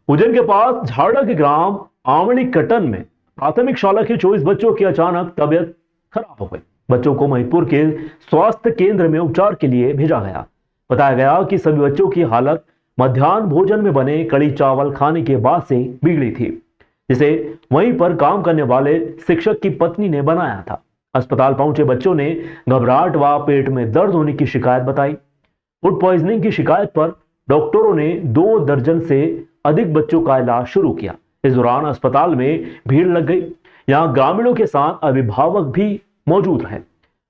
उज्जैन के पास झाड़ा के ग्राम आमली कटन में प्राथमिक शाला के 24 बच्चों की अचानक तबीयत खराब हो गई। बच्चों को महिपुर के स्वास्थ्य केंद्र में उपचार के लिए भेजा गया। बताया गया कि सभी बच्चों की हालत मध्याह्न भोजन में बने कड़ी चावल खाने के बाद से बिगड़ी थी, जिसे वहीं पर काम करने वाले शिक्षक की पत्नी ने बनाया था। अस्पताल पहुंचे बच्चों ने घबराहट व पेट में दर्द होने की शिकायत बताई। फूड पॉइजनिंग की शिकायत पर डॉक्टरों ने 2 दर्जन से अधिक बच्चों का इलाज शुरू किया। इस दौरान अस्पताल में भीड़ लग गई। यहां ग्रामीणों के साथ अभिभावक भी मौजूद रहे।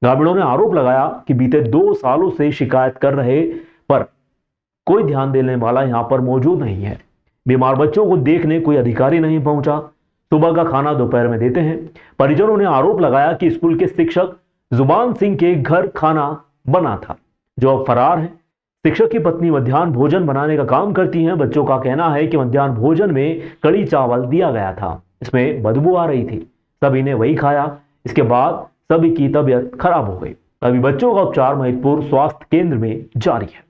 ग्रामीणों ने आरोप लगाया कि बीते 2 सालों से शिकायत कर रहे पर कोई ध्यान देने वाला यहां पर मौजूद नहीं है। बीमार बच्चों को देखने कोई अधिकारी नहीं पहुंचा। सुबह का खाना दोपहर में देते हैं। परिजनों ने आरोप लगाया कि स्कूल के शिक्षक जुबान सिंह के घर खाना बना था, जो अब फरार है। शिक्षक की पत्नी मध्याह्न भोजन बनाने का काम करती हैं। बच्चों का कहना है कि मध्याह्न भोजन में कड़ी चावल दिया गया था, इसमें बदबू आ रही थी। सभी ने वही खाया। इसके बाद सभी की तबीयत खराब हो गई। अभी बच्चों का उपचार महिपुर स्वास्थ्य केंद्र में जारी है।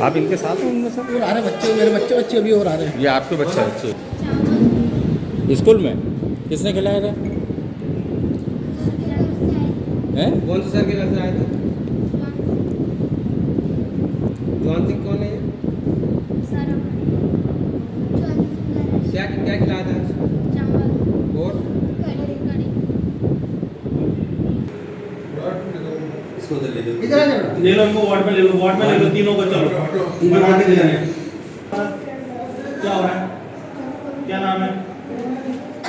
आप इनके साथ हो? उनमें सब और आ रहे बच्चे, मेरे बच्चे अभी और आ रहे हैं। ये आपके बच्चे स्कूल में किसने खिलाया था? हैं? कौन से सर के घर से आए थे? जॉन सिंह कौन है ये? क्या क्या खिलाया था? और इसको उधर ले जाओ। इधर आ जाओ। ले लो इनको वार्ड में ले लो, वार्ड में ले लो तीनों को। चलो क्या हो रहा है? क्या नाम है?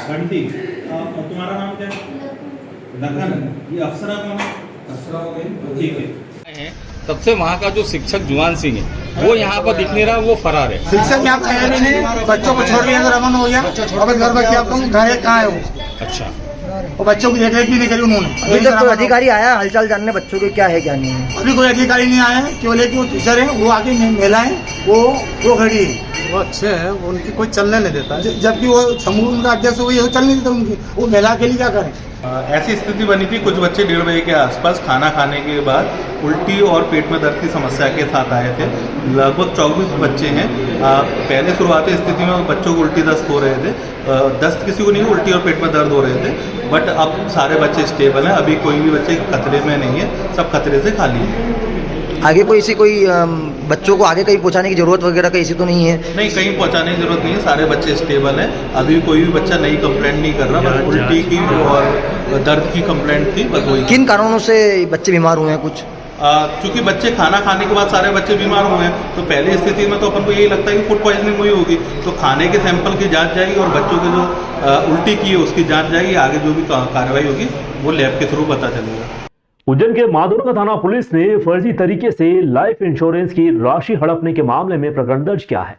घंटी। तुम्हारा नाम क्या है? लखन। ये अफसरा कौन है? अफसरा हो गई, ठीक है। तब से वहाँ का जो शिक्षक जुआन सिंह है वो यहाँ पर दिख नहीं रहा, वो फरार है। शिक्षक यहाँ आया भी नहीं, बच्चों को छोड़ दिया, रमन हो गया। अब घर बच्चे आप घर कहाँ है वो? अच्छा, और बच्चों की देख रेख भी नहीं करी उन्होंने। अभी तक कोई अधिकारी आया हालचाल जानने बच्चों के क्या है क्या नहीं है? अभी कोई अधिकारी नहीं आया है। केवल एक वो टीचर है, वो आगे महिला है, वो खड़ी है। वो अच्छे हैं, उनकी कोई चलने नहीं देता है। जबकि वो समूह उनका अध्यक्ष हुई है, चल नहीं देता उनकी। वो महिला के लिए क्या करें? ऐसी स्थिति बनी थी, कुछ बच्चे 1:30 बजे के आसपास खाना खाने के बाद उल्टी और पेट में दर्द की समस्या के साथ आए थे। लगभग 24 बच्चे हैं। पहले शुरुआती स्थिति में बच्चों को उल्टी दस्त हो रहे थे। दस्त किसी को नहीं, उल्टी और पेट में दर्द हो रहे थे। बट अब सारे बच्चे स्टेबल हैं। अभी कोई भी बच्चे खतरे में नहीं है, सब खतरे से खाली है। आगे कोई ऐसी कोई बच्चों को आगे कहीं पहुंचाने की जरूरत वगैरह कहीं तो नहीं है? नहीं, कहीं पहुंचाने की जरूरत नहीं है, सारे बच्चे स्टेबल हैं। अभी कोई भी बच्चा नई कंप्लेंट नहीं कर रहा, बस उल्टी की और दर्द की कंप्लेंट थी, बस वही। किन कारणों से बच्चे बीमार हुए हैं कुछ? चूंकि बच्चे खाना खाने के बाद सारे बच्चे बीमार हुए हैं, तो पहली स्थिति में तो अपन को यही लगता है कि फूड पॉइजनिंग हुई होगी। तो खाने के सैंपल की जांच जाएगी और बच्चों के जो उल्टी की है उसकी जांच जाएगी। आगे जो भी कार्रवाई होगी वो लैब के थ्रू पता चलेगा। उज्जैन के माधोनगर थाना पुलिस ने फर्जी तरीके से लाइफ इंश्योरेंस की राशि हड़पने के मामले में प्रकरण दर्ज किया है।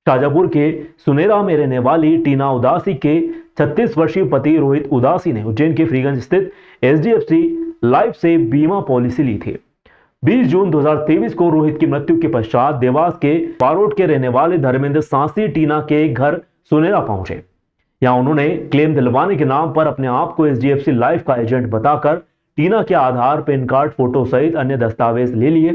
शाजापुर के सुनेरा में रहने वाली टीना उदासी के 36 वर्षीय पति रोहित उदासी ने उज्जैन के फ्रीगंज स्थित HDFC लाइफ से बीमा पॉलिसी ली थी। 20 जून 2023 को रोहित की मृत्यु के पश्चात देवास के पारोट के रहने वाले धर्मेंद्र सांसी टीना के घर सुनेरा पहुंचे। यहां उन्होंने क्लेम दिलवाने के नाम पर अपने आप को HDFC लाइफ का एजेंट बताकर टीना के आधार, पैन कार्ड, फोटो सहित अन्य दस्तावेज ले लिए।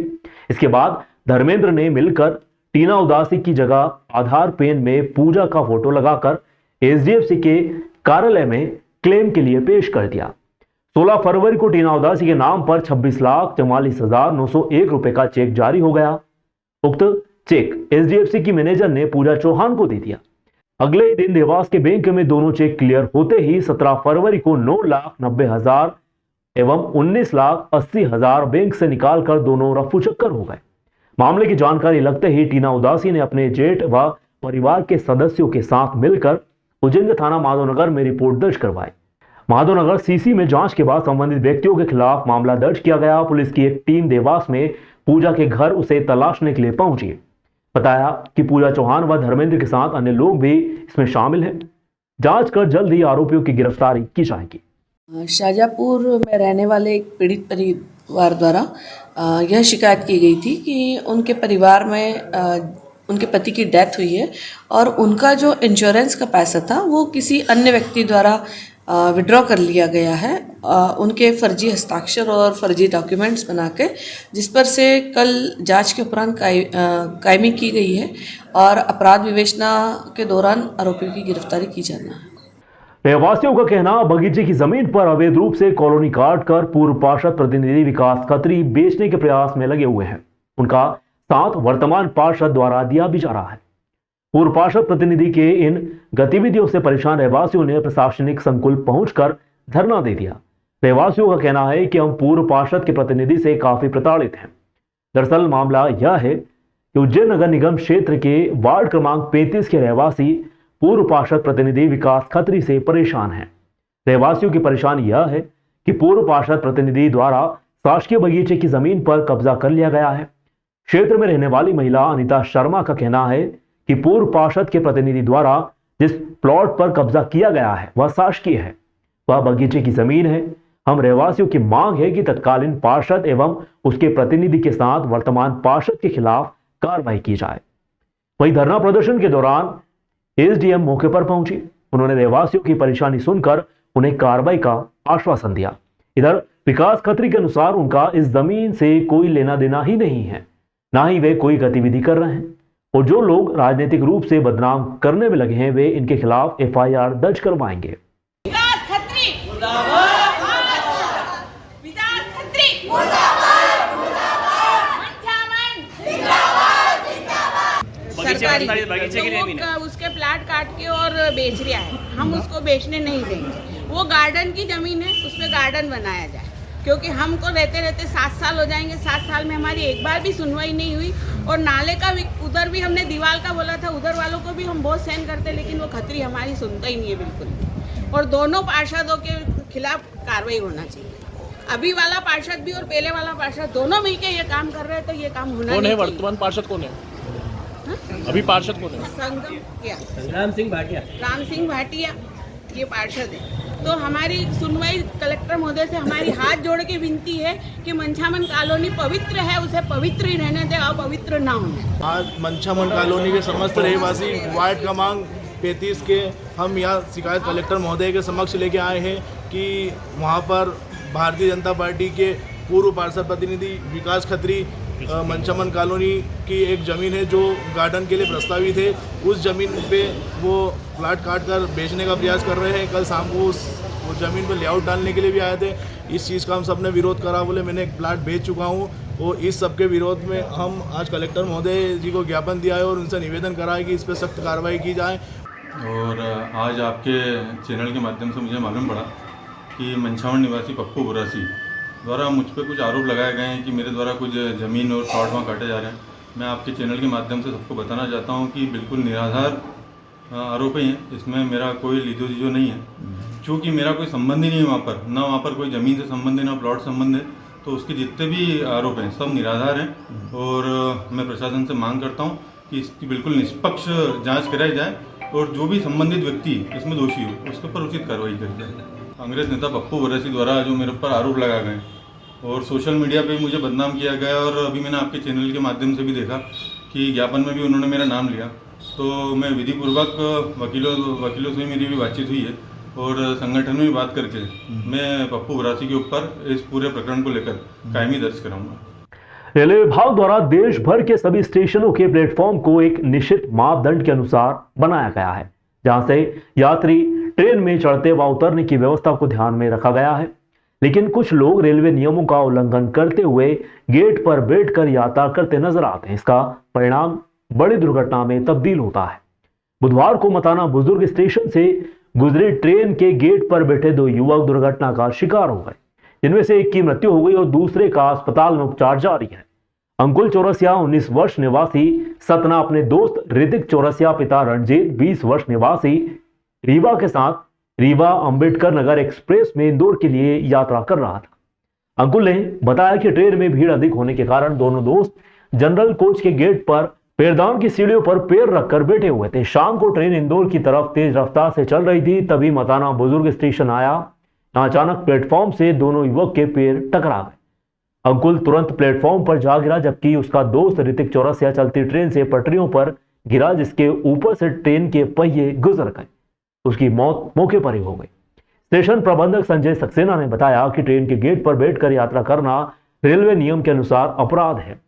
इसके बाद धर्मेंद्र ने मिलकर टीना उदासी की जगह आधार पेन में पूजा का फोटो लगाकर HDFC के कार्यालय में क्लेम के लिए पेश कर दिया। 16 फरवरी को टीना उदासी के नाम पर 26,44,901 रुपए का चेक जारी हो गया। उक्त चेक HDFC की मैनेजर ने पूजा चौहान को दे दिया। अगले ही दिन देवास के बैंक में दोनों चेक क्लियर होते ही 17 फरवरी को 9,90,000 एवं 19,80,000 बैंक से निकालकर दोनों रफू चक्कर हो गए। मामले की जानकारी लगते ही टीना उदासी ने अपने जेठ व परिवार के सदस्यों के साथ मिलकर उज्जैन थाना माधोनगर में रिपोर्ट दर्ज करवाई। माधोनगर CC में जांच के बाद संबंधित व्यक्तियों के खिलाफ मामला दर्ज किया गया। पुलिस की एक टीम देवास में पूजा के घर उसे तलाशने के लिए पहुंची। बताया कि पूजा चौहान व धर्मेंद्र के साथ अन्य लोग भी इसमें शामिल हैं। जांच कर जल्द ही आरोपियों की गिरफ्तारी की जाएगी। शाजापुर में रहने वाले एक पीड़ित परिवार द्वारा यह शिकायत की गई थी कि उनके परिवार में उनके पति की डेथ हुई है और उनका जो इंश्योरेंस का पैसा था वो किसी अन्य व्यक्ति द्वारा विड्रॉ कर लिया गया है उनके फर्जी हस्ताक्षर और फर्जी डॉक्यूमेंट्स बना के, जिस पर से कल जांच के उपरांत कायमी की गई है और अपराध विवेचना के दौरान आरोपियों की गिरफ्तारी की जाना है। रहवासियों का कहना, बगीचे की जमीन पर अवैध रूप से कॉलोनी काट कर पूर्व पार्षद प्रतिनिधि विकास खत्री बेचने के प्रयास में लगे हुए हैं। उनका साथ वर्तमान पार्षद द्वारा दिया भी जा रहा है। पूर्व पार्षद प्रतिनिधि के इन गतिविधियों से परेशान रहवासियों ने प्रशासनिक संकुल पहुंचकर धरना दे दिया। रहवासियों का कहना है कि हम पूर्व पार्षद के प्रतिनिधि से काफी प्रताड़ित हैं। दरअसल मामला यह है कि उज्जैन नगर निगम क्षेत्र के वार्ड क्रमांक 35 के रहवासी पूर्व पार्षद प्रतिनिधि विकास खत्री से परेशान हैं। रहवासियों की परेशानी यह है कि पूर्व पार्षद प्रतिनिधि द्वारा शासकीय बगीचे की जमीन पर कब्जा कर लिया गया है। क्षेत्र में रहने वाली महिला अनिता शर्मा का कहना है कि पूर्व पार्षद के प्रतिनिधि द्वारा जिस प्लॉट पर कब्जा किया गया है वह शासकीय है, वह बगीचे की जमीन है। हम रहवासियों की मांग है कि तत्कालीन पार्षद एवं उसके प्रतिनिधि के साथ वर्तमान पार्षद के खिलाफ कार्रवाई की जाए। वहीं धरना प्रदर्शन के दौरान एसडीएम मौके पर पहुंची। उन्होंने रहवासियों की परेशानी सुनकर उन्हें कार्रवाई का आश्वासन दिया। इधर विकास खत्री के अनुसार उनका इस जमीन से कोई लेना देना ही नहीं है, ना ही वे कोई गतिविधि कर रहे हैं, और जो लोग राजनीतिक रूप से बदनाम करने में लगे हैं वे इनके खिलाफ एफआईआर दर्ज करवाएंगे। विकास खत्री मुर्दाबाद, विकास खत्री मुर्दाबाद, मंचामन जिंदाबाद, जिंदाबाद। सरकारी बगीचे के लिए उसके प्लाट काट के और बेच रहा है, हम उसको बेचने नहीं देंगे। वो गार्डन की जमीन है, उसमें गार्डन बनाया जाए, क्योंकि हमको रहते रहते 7 साल हो जाएंगे। 7 साल में हमारी एक बार भी सुनवाई नहीं हुई। और नाले का भी उधर भी हमने दीवार का बोला था, उधर वालों को भी हम बहुत सहन करते, लेकिन वो खत्री हमारी सुनता ही नहीं है बिल्कुल। और दोनों पार्षदों के खिलाफ कार्रवाई होना चाहिए। अभी वाला पार्षद भी और पहले वाला पार्षद दोनों मिलके ये काम कर रहे हैं, तो ये काम होना कौन नहीं है चाहिए। वर्तमान पार्षद कौन है? अभी पार्षद कौन है? संगम क्या राम सिंह भाटिया, राम सिंह भाटिया ये पार्षद है। तो हमारी सुनवाई कलेक्टर महोदय से हमारी हाथ जोड़ के विनती है कि मंछामन कॉलोनी पवित्र है, उसे पवित्र ही रहने दे, अपवित्र ना होने। आज मंछामन कॉलोनी के समस्त रहवासी वार्ड क्रमांक 35 के हम यहाँ शिकायत कलेक्टर महोदय के समक्ष लेके आए हैं कि वहाँ पर भारतीय जनता पार्टी के पूर्व पार्षद प्रतिनिधि विकास खत्री मंछामन कॉलोनी की एक ज़मीन है जो गार्डन के लिए प्रस्तावित है, उस ज़मीन पे वो प्लाट काट कर बेचने का प्रयास कर रहे हैं। कल शाम को उस ज़मीन पर लेआउट डालने के लिए भी आए थे। इस चीज़ का हम सब ने विरोध करा, बोले मैंने एक प्लाट बेच चुका हूँ। और इस सब के विरोध में हम आज कलेक्टर महोदय जी को ज्ञापन दिया है और उनसे निवेदन करा है कि इस पर सख्त कार्रवाई की जाए। और आज आपके चैनल के माध्यम से मुझे मालूम पड़ा कि मंछामन निवासी पप्पू बुरासी द्वारा मुझ पर कुछ आरोप लगाए गए हैं कि मेरे द्वारा कुछ ज़मीन और प्लॉट वहाँ काटे जा रहे हैं। मैं आपके चैनल के माध्यम से सबको बताना चाहता हूँ कि बिल्कुल निराधार आरोप हैं, इसमें मेरा कोई लीजो जीजो नहीं है। चूँकि मेरा कोई संबंध ही नहीं है वहाँ पर, ना वहाँ पर कोई ज़मीन से संबंध है ना प्लॉट संबंध है, तो उसके जितने भी आरोप हैं सब निराधार हैं। और मैं प्रशासन से मांग करता हूँ कि इसकी बिल्कुल निष्पक्ष जाँच कराई जाए और जो भी संबंधित व्यक्ति इसमें दोषी हो उसके ऊपर उचित कार्रवाई करी जाए। कांग्रेस नेता पप्पू बुरासी द्वारा जो मेरे ऊपर आरोप लगाए गए और सोशल मीडिया पे मुझे बदनाम किया गया, और अभी मैंने आपके चैनल के माध्यम से भी देखा कि ज्ञापन में भी उन्होंने मेरा नाम लिया, तो मैं विधिपूर्वक वकीलों से मेरी भी बातचीत हुई है और संगठन में भी बात करके मैं पप्पू बुरासी के ऊपर इस पूरे प्रकरण को लेकर कायमी दर्ज कराऊंगा। रेलवे विभाग द्वारा देश भर के सभी स्टेशनों के प्लेटफॉर्म को एक निश्चित मापदंड के अनुसार बनाया गया है, जहां से यात्री ट्रेन में चढ़ते व उतरने की व्यवस्था को ध्यान में रखा गया है। लेकिन कुछ लोग रेलवे नियमों का उल्लंघन करते हुए गेट पर बैठकर यात्रा करते नजर आते हैं। इसका परिणाम बड़ी दुर्घटना में तब्दील होता है। बुधवार को मताना बुजुर्ग स्टेशन से गुजरी ट्रेन के गेट पर बैठे 2 युवक दुर्घटना का शिकार हो गए, जिनमें से एक की मृत्यु हो गई और दूसरे का अस्पताल में उपचार जारी है। अंकुल चौरसिया 19 वर्ष निवासी सतना अपने दोस्त ऋतिक चौरसिया पिता रणजीत 20 वर्ष निवासी रीवा के साथ रीवा अंबेडकर नगर एक्सप्रेस में इंदौर के लिए यात्रा कर रहा था। अंकुल ने बताया कि ट्रेन में भीड़ अधिक होने के कारण दोनों दोस्त जनरल कोच के गेट पर पैरदान की सीढ़ियों पर पैर रखकर बैठे हुए थे। शाम को ट्रेन इंदौर की तरफ तेज रफ्तार से चल रही थी, तभी मताना बुजुर्ग स्टेशन आया। अचानक प्लेटफॉर्म से दोनों युवक के पैर टकरा गए। अंकुल तुरंत प्लेटफॉर्म पर जा गिरा, जबकि उसका दोस्त ऋतिक चौरसिया चलती ट्रेन से पटरियों पर गिरा, जिसके ऊपर से ट्रेन के पहिए गुजर गए। उसकी मौत मौके पर ही हो गई। स्टेशन प्रबंधक संजय सक्सेना ने बताया कि ट्रेन के गेट पर बैठकर यात्रा करना रेलवे नियम के अनुसार अपराध है।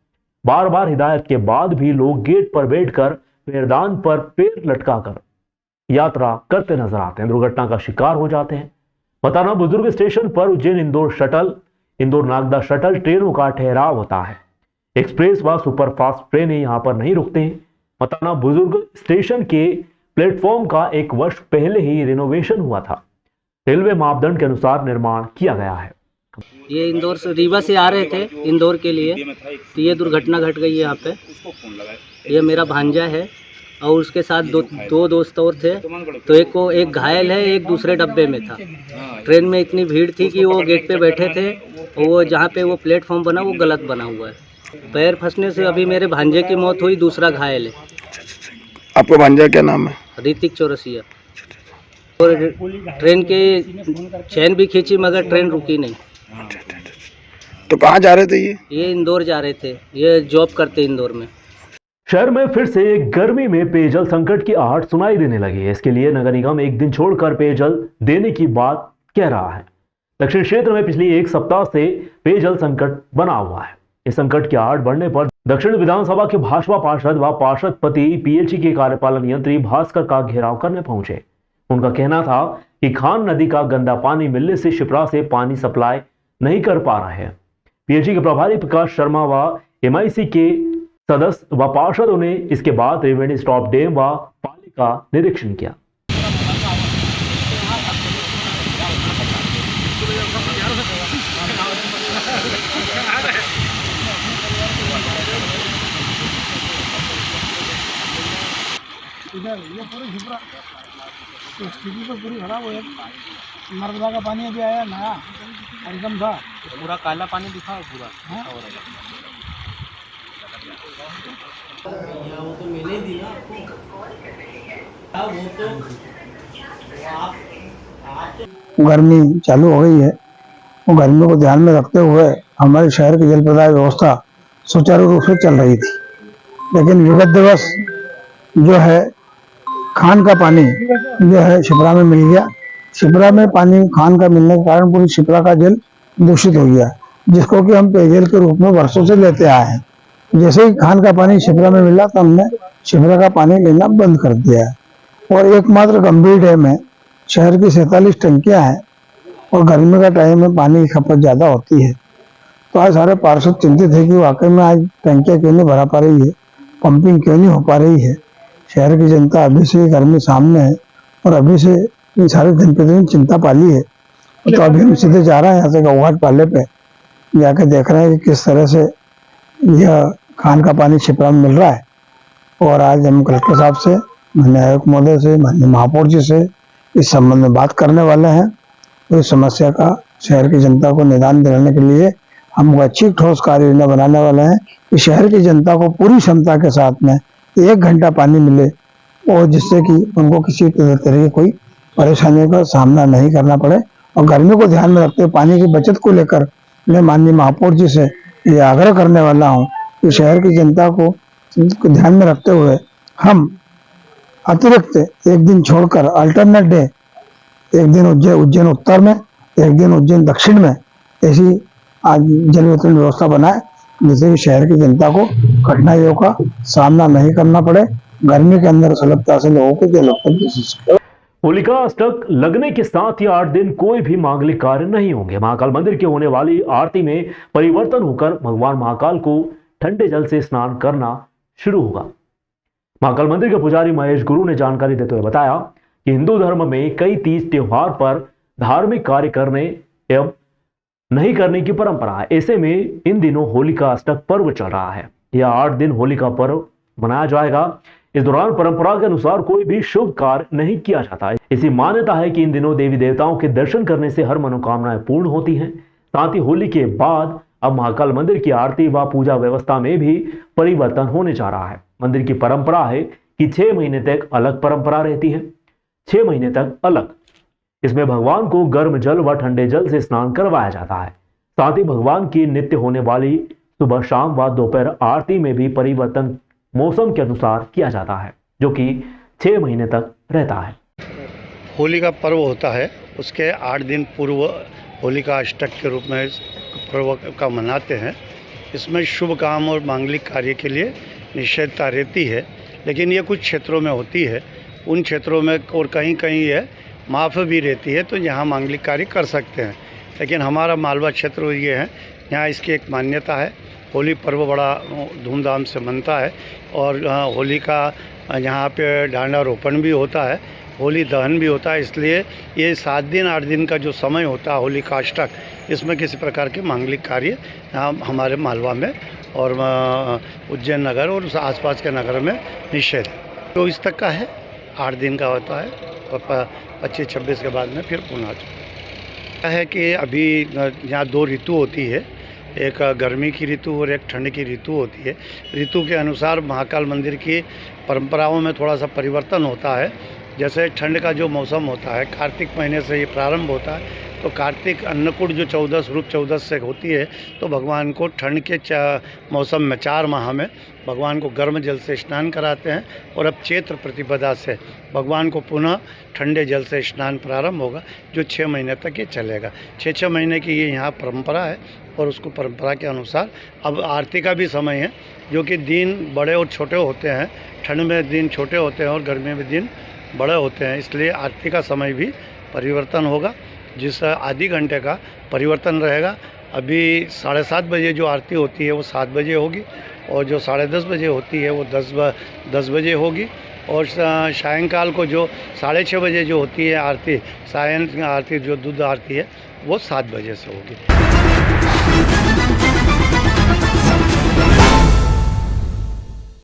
बार बार हिदायत के बाद भी लोग गेट पर बैठकर पैरदान पर पैर लटकाकर यात्रा करते नजर आते हैं, दुर्घटना का शिकार हो जाते हैं। मताना बुजुर्ग स्टेशन पर उज्जैन इंदौर शटल, इंदौर नागदा शटल ट्रेनों का ठहराव होता है। एक्सप्रेस व सुपरफास्ट ट्रेनें यहां पर नहीं रुकते हैं। मताना बुजुर्ग स्टेशन के प्लेटफॉर्म का 1 वर्ष पहले ही रिनोवेशन हुआ था। रेलवे मापदंड के अनुसार निर्माण किया गया है। ये इंदौर से रीवा से आ रहे थे इंदौर के लिए, तो ये दुर्घटना घट गई है यहाँ पे। ये मेरा भांजा है और उसके साथ दो दोस्त और थे, तो एक घायल है, एक दूसरे डब्बे में था। ट्रेन में इतनी भीड़ थी कि वो गेट पे बैठे थे और वो जहाँ पे वो प्लेटफॉर्म बना वो गलत बना हुआ है। पैर फंसने से अभी मेरे भांजे की मौत हुई, दूसरा घायल है। आपका भांजा क्या नाम है? ऋतिक चौरसिया। और ट्रेन के चैन भी खींची मगर ट्रेन रुकी नहीं। तो कहाँ जा रहे थे ये इंदौर जा रहे थे, ये जॉब करते इंदौर में। शहर में फिर से गर्मी में पेयजल संकट की आहट सुनाई देने लगी है। इसके लिए नगर निगम एक दिन छोड़कर पेयजल देने की बात कह रहा है। दक्षिण क्षेत्र में पिछले 1 सप्ताह से पेयजल संकट बना हुआ है। इस संकट की आहट बढ़ने पर दक्षिण विधानसभा के भाजपा पार्षद व पार्षद पति पीएचई के कार्यपालन यंत्री भास्कर का घेराव करने पहुंचे। उनका कहना था कि खान नदी का गंदा पानी मिलने से शिप्रा से पानी सप्लाई नहीं कर पा रहे हैं। पीएचई के प्रभारी प्रकाश शर्मा व एमआईसी के सदस्य व पार्षदों ने इसके बाद त्रिवेणी स्टॉप डैम व पाली का निरीक्षण किया। ये पूरी शिप्रा स्थिति तो पूरी खराब हो गई। नर्मदा का पानी अभी आया नया एकदम था, पूरा काला पानी दिखा पूरा। वो तो मैंने दी ना आपको। गर्मी चालू हो गई है, वो गर्मी को ध्यान में रखते हुए हमारे शहर की जल प्रदाय व्यवस्था सुचारू रूप से चल रही थी। लेकिन विगत दिवस जो है खान का पानी जो है शिप्रा में मिल गया। शिप्रा में पानी खान का मिलने के कारण पूरी शिप्रा का जल दूषित हो गया, जिसको कि हम पेयजल के रूप में वर्षों से लेते आए हैं। जैसे ही खान का पानी शिप्रा में मिला तो हमने शिप्रा का पानी लेना बंद कर दिया है। और एकमात्र गंभीर डैम है, शहर की 47 टंकियां हैं और गर्मी का टाइम में पानी की खपत ज्यादा होती है। तो आज सारे पार्षद चिंतित है कि वाकई में आज टंकियां क्यों नहीं भरा पा रही है, पंपिंग क्यों नहीं हो पा रही है। शहर की जनता अभी से गर्मी सामने है और अभी से इन सारे दिन पे दिन चिंता पाली है। तो अभी हम सीधे जा रहे हैं यहाँ से गौघाट पाले पे, जाके देख रहे हैं कि किस तरह से यह खान का पानी शिप्रा में मिल रहा है। और आज हम कलेक्टर साहब से, माननीय आयुक्त महोदय से, माननीय महापौर जी से इस संबंध में बात करने वाले हैं। तो इस समस्या का शहर की जनता को निदान दिलाने के लिए हम अच्छी ठोस कार्य योजना बनाने वाले हैं कि शहर की जनता को पूरी क्षमता के साथ में 1 घंटा पानी मिले और जिससे कि उनको किसी तरह की कोई परेशानियों का सामना नहीं करना पड़े। और गर्मी को ध्यान में रखते हुए पानी की बचत को लेकर मैं माननीय महापौर जी से ये आग्रह करने वाला हूँ कि शहर की जनता को ध्यान में रखते हुए हम अतिरिक्त 1 दिन छोड़कर अल्टरनेट डे, 1 दिन उज्जैन उत्तर में, 1 दिन उज्जैन दक्षिण में ऐसी आज जल वितरण व्यवस्था बनाए, जिससे कि शहर की जनता को कठिनाइयों का सामना नहीं करना पड़े। गर्मी के अंदर सुलभता से लोगों को जल उपलब्ध। होलिका अष्टक लगने के साथ ही 8 दिन कोई भी मांगलिक कार्य नहीं होंगे। महाकाल मंदिर के होने वाली आरती में परिवर्तन होकर भगवान महाकाल को ठंडे जल से स्नान करना शुरू होगा। महाकाल मंदिर के पुजारी महेश गुरु ने जानकारी देते हुए बताया कि हिंदू धर्म में कई तीज त्योहार पर धार्मिक कार्य करने एवं नहीं करने की परंपरा है। ऐसे में इन दिनों होलिका अष्टक पर्व चल रहा है। यह 8 दिन होलिका पर्व मनाया जाएगा। इस दौरान परंपरा के अनुसार कोई भी शुभ कार्य नहीं किया जाता है। इसी मान्यता है कि इन दिनों देवी देवताओं के दर्शन करने से हर मनोकामनाएं पूर्ण होती हैं। साथ ही होली के बाद अब महाकाल मंदिर की आरती व पूजा व्यवस्था में भी परिवर्तन होने जा रहा है। मंदिर की परंपरा है कि 6 महीने तक अलग परंपरा रहती है, 6 महीने तक अलग। इसमें भगवान को गर्म जल व ठंडे जल से स्नान करवाया जाता है। साथ ही भगवान की नित्य होने वाली सुबह शाम व दोपहर आरती में भी परिवर्तन मौसम के अनुसार किया जाता है, जो कि 6 महीने तक रहता है। होली का पर्व होता है उसके 8 दिन पूर्व होलिका अष्टक के रूप में इस पर्व का मनाते हैं। इसमें शुभ काम और मांगलिक कार्य के लिए निषेधता रहती है, लेकिन ये कुछ क्षेत्रों में होती है। उन क्षेत्रों में और कहीं कहीं ये माफ़ भी रहती है, तो यहाँ मांगलिक कार्य कर सकते हैं। लेकिन हमारा मालवा क्षेत्र ये है, यहाँ इसकी एक मान्यता है। होली पर्व बड़ा धूमधाम से मनता है और होली का यहाँ पे डांडा रोपण भी होता है, होली दहन भी होता है। इसलिए ये 7 दिन 8 दिन का जो समय होता है होली का अष्टक, इसमें किसी प्रकार के मांगलिक कार्य यहाँ हमारे मालवा में और उज्जैन नगर और आसपास के नगर में निषेध है। तो इस तक का है, 8 दिन का होता है और 25-26 के बाद में फिर पुनः है कि अभी यहाँ 2 ऋतु होती है, एक गर्मी की ऋतु और एक ठंड की ऋतु होती है। ऋतु के अनुसार महाकाल मंदिर की परंपराओं में थोड़ा सा परिवर्तन होता है। जैसे ठंड का जो मौसम होता है, कार्तिक महीने से ये प्रारंभ होता है, तो कार्तिक अन्नकूट जो 14 रूप 14 से होती है, तो भगवान को ठंड के मौसम में 4 माह में भगवान को गर्म जल से स्नान कराते हैं। और अब चैत्र प्रतिपदा से भगवान को पुनः ठंडे जल से स्नान प्रारंभ होगा, जो 6 महीने तक ये चलेगा। 6 महीने की ये यहाँ परंपरा है और उसको परंपरा के अनुसार अब आरती का भी समय है, जो कि दिन बड़े और छोटे होते हैं। ठंड में दिन छोटे होते हैं और गर्मी में दिन बड़े होते हैं, इसलिए आरती का समय भी परिवर्तन होगा, जिस आधी घंटे का परिवर्तन रहेगा। अभी 7:30 बजे जो आरती होती है वो 7 बजे होगी, और जो 10:30 बजे होती है वो 10 बजे होगी, और सायंकाल को जो 6:30 बजे जो होती है आरती, सायं आरती जो दूध आरती है वो 7 बजे से होगी।